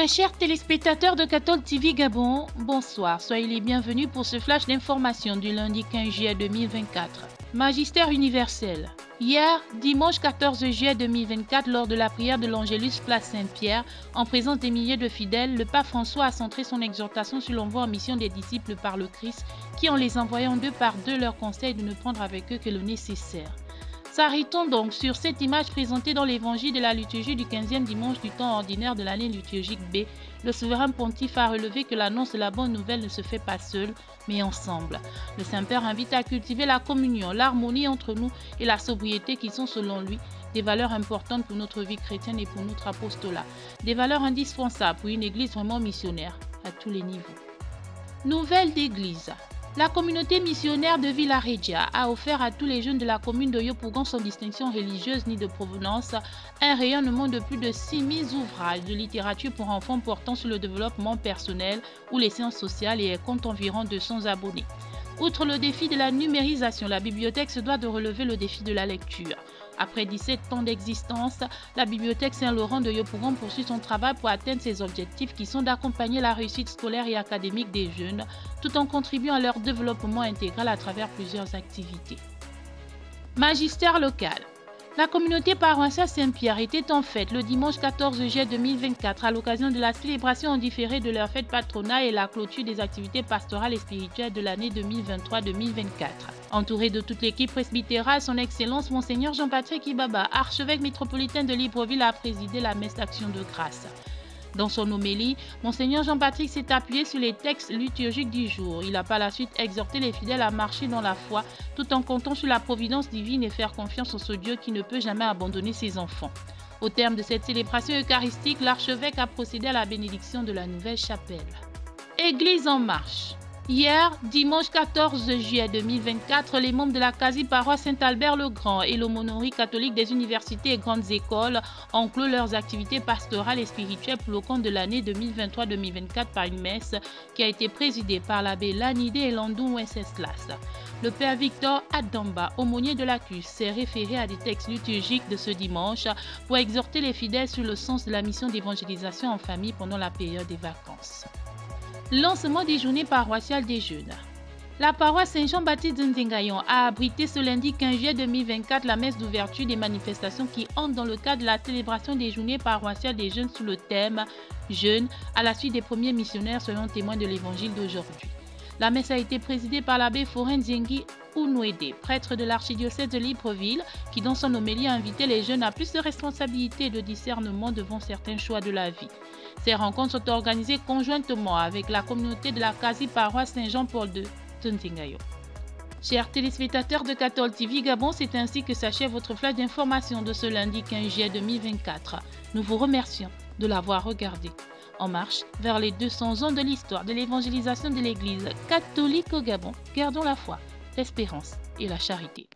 Très chers téléspectateurs de Cathol TV Gabon, bonsoir, soyez les bienvenus pour ce flash d'information du lundi 15 juillet 2024. Magistère universel. Hier, dimanche 14 juillet 2024, lors de la prière de l'Angélus place Saint-Pierre, en présence des milliers de fidèles, le pape François a centré son exhortation sur l'envoi en mission des disciples par le Christ, qui en les envoyant deux par deux leur conseille de ne prendre avec eux que le nécessaire. S'arrêtons donc sur cette image présentée dans l'évangile de la liturgie du 15e dimanche du temps ordinaire de l'année liturgique B. Le souverain pontife a relevé que l'annonce de la bonne nouvelle ne se fait pas seul, mais ensemble. Le Saint-Père invite à cultiver la communion, l'harmonie entre nous et la sobriété qui sont selon lui des valeurs importantes pour notre vie chrétienne et pour notre apostolat. Des valeurs indispensables pour une église vraiment missionnaire à tous les niveaux. Nouvelle d'église. La communauté missionnaire de Villa Regia a offert à tous les jeunes de la commune de Yopougon sans distinction religieuse ni de provenance un rayonnement de plus de 6000 ouvrages de littérature pour enfants portant sur le développement personnel ou les sciences sociales et compte environ 200 abonnés. Outre le défi de la numérisation, la bibliothèque se doit de relever le défi de la lecture. Après 17 ans d'existence, la bibliothèque Saint-Laurent de Yopougon poursuit son travail pour atteindre ses objectifs qui sont d'accompagner la réussite scolaire et académique des jeunes tout en contribuant à leur développement intégral à travers plusieurs activités. Magistère local. La communauté paroissiale Saint-Pierre était en fête le dimanche 14 juillet 2024 à l'occasion de la célébration en différé de leur fête patronale et la clôture des activités pastorales et spirituelles de l'année 2023-2024. Entouré de toute l'équipe presbytérale, son Excellence Monseigneur Jean-Patrick Ibaba, archevêque métropolitain de Libreville, a présidé la messe d'action de grâce. Dans son homélie, Monseigneur Jean-Patrick s'est appuyé sur les textes liturgiques du jour. Il a par la suite exhorté les fidèles à marcher dans la foi tout en comptant sur la providence divine et faire confiance en ce Dieu qui ne peut jamais abandonner ses enfants. Au terme de cette célébration eucharistique, l'archevêque a procédé à la bénédiction de la nouvelle chapelle. Église en marche. Hier, dimanche 14 juillet 2024, les membres de la quasi-paroisse Saint-Albert-le-Grand et l'aumônerie catholique des universités et grandes écoles ont clos leurs activités pastorales et spirituelles pour le compte de l'année 2023-2024 par une messe qui a été présidée par l'abbé Lanide et Landou Wenceslas. Le père Victor Adamba, aumônier de la CUS, s'est référé à des textes liturgiques de ce dimanche pour exhorter les fidèles sur le sens de la mission d'évangélisation en famille pendant la période des vacances. Lancement des journées paroissiales des jeunes. La paroisse Saint-Jean-Baptiste d'Nzengayon a abrité ce lundi 15 juillet 2024 la messe d'ouverture des manifestations qui entrent dans le cadre de la célébration des journées paroissiales des jeunes sous le thème « Jeunes » à la suite des premiers missionnaires soyons témoins de l'évangile d'aujourd'hui. La messe a été présidée par l'abbé Foren Zengi Ounouédé, prêtre de l'archidiocèse de Libreville, qui dans son homélie a invité les jeunes à plus de responsabilité et de discernement devant certains choix de la vie. Ces rencontres sont organisées conjointement avec la communauté de la quasi-paroisse Saint-Jean-Paul II de Nzingayo. Chers téléspectateurs de Cathol TV Gabon, c'est ainsi que s'achève votre flash d'information de ce lundi 15 juillet 2024. Nous vous remercions de l'avoir regardé. En marche vers les 200 ans de l'histoire de l'évangélisation de l'Église catholique au Gabon, gardons la foi, l'espérance et la charité.